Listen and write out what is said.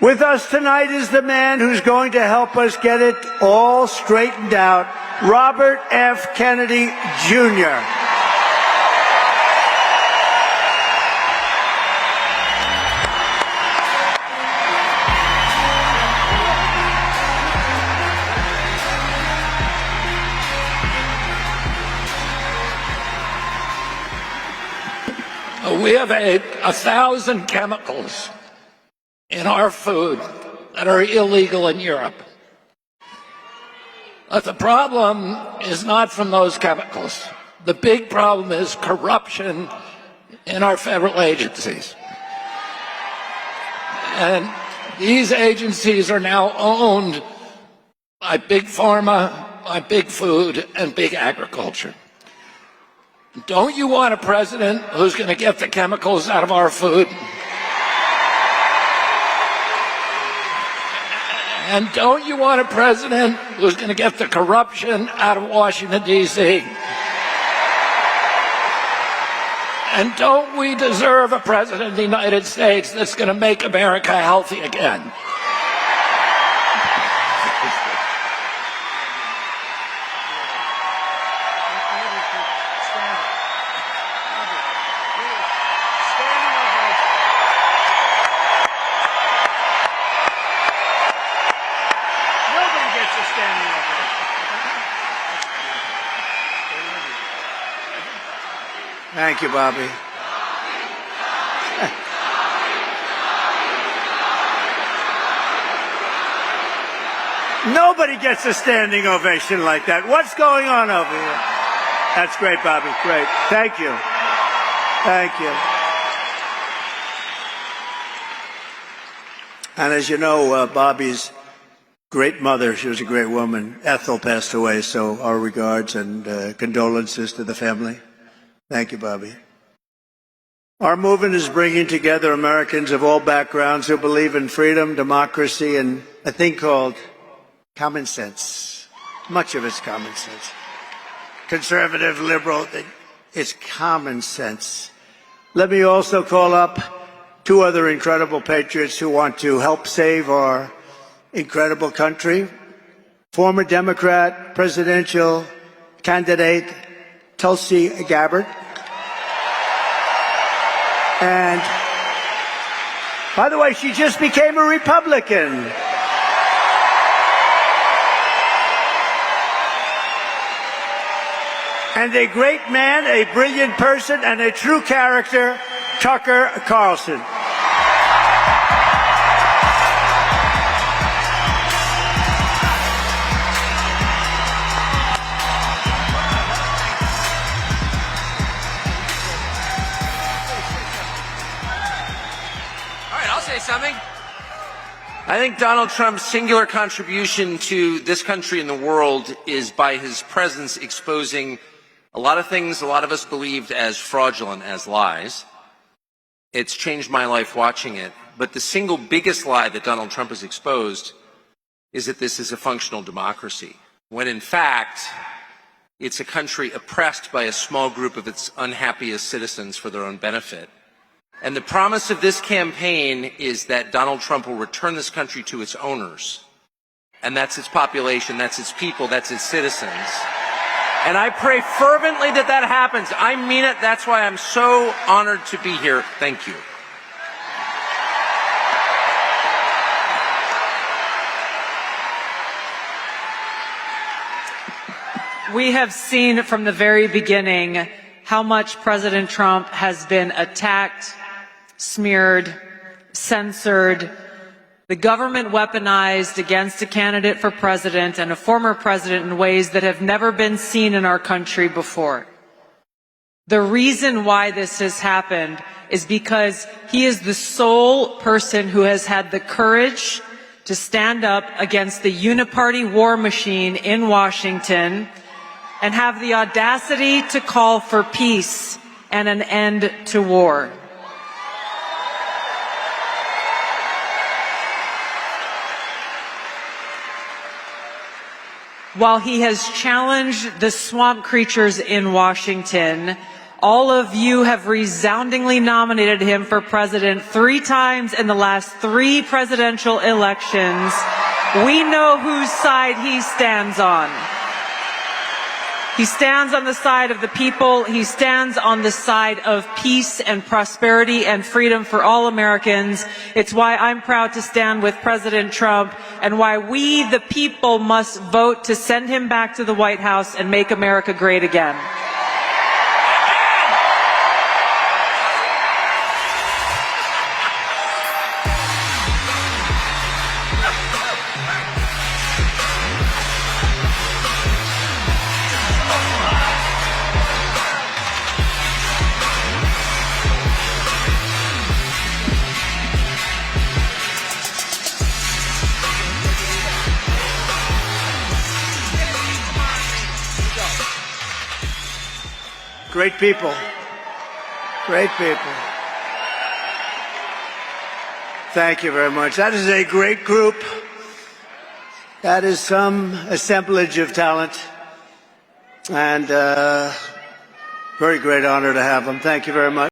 With us tonight is the man who's going to help us get it all straightened out, Robert F. Kennedy, Jr. We have 1,000 chemicals in our food that are illegal in Europe. But the problem is not from those chemicals. The big problem is corruption in our federal agencies. And these agencies are now owned by big pharma, by big food, and big agriculture. Don't you want a president who's going to get the chemicals out of our food? And don't you want a president who's going to get the corruption out of Washington, D.C.? And don't we deserve a president of the United States that's going to make America healthy again? Thank you, Bobby. Nobody gets a standing ovation like that. What's going on over here? That's great, Bobby. Great. Thank you. Thank you. And as you know, Bobby's great mother, she was a great woman, Ethel, passed away, so our regards and condolences to the family. Thank you, Bobby. Our movement is bringing together Americans of all backgrounds who believe in freedom, democracy, and a thing called common sense. Much of it's common sense. Conservative, liberal, it's common sense. Let me also call up two other incredible patriots who want to help save our incredible country. Former Democrat presidential candidate Tulsi Gabbard. And, by the way, she just became a Republican. And a great man, a brilliant person, and a true character, Tucker Carlson. Something? I think Donald Trump's singular contribution to this country and the world is by his presence exposing a lot of things a lot of us believed as fraudulent, as lies. It's changed my life watching it. But the single biggest lie that Donald Trump has exposed is that this is a functional democracy, when in fact it's a country oppressed by a small group of its unhappiest citizens for their own benefit. And the promise of this campaign is that Donald Trump will return this country to its owners. And that's its population, that's its people, that's its citizens. And I pray fervently that that happens. I mean it. That's why I'm so honored to be here. Thank you. We have seen from the very beginning how much President Trump has been attacked, smeared, censored, the government weaponized against a candidate for president and a former president in ways that have never been seen in our country before. The reason why this has happened is because he is the sole person who has had the courage to stand up against the uniparty war machine in Washington and have the audacity to call for peace and an end to war. While he has challenged the swamp creatures in Washington, All of you have resoundingly nominated him for president 3 times in the last 3 presidential elections. We know whose side he stands on. He stands on the side of the people. He stands on the side of peace and prosperity and freedom for all Americans. It's why I'm proud to stand with President Trump and why we, the people, must vote to send him back to the White House and make America great again. Great people. Great people. Thank you very much. That is a great group. That is some assemblage of talent. And very great honor to have them. Thank you very much.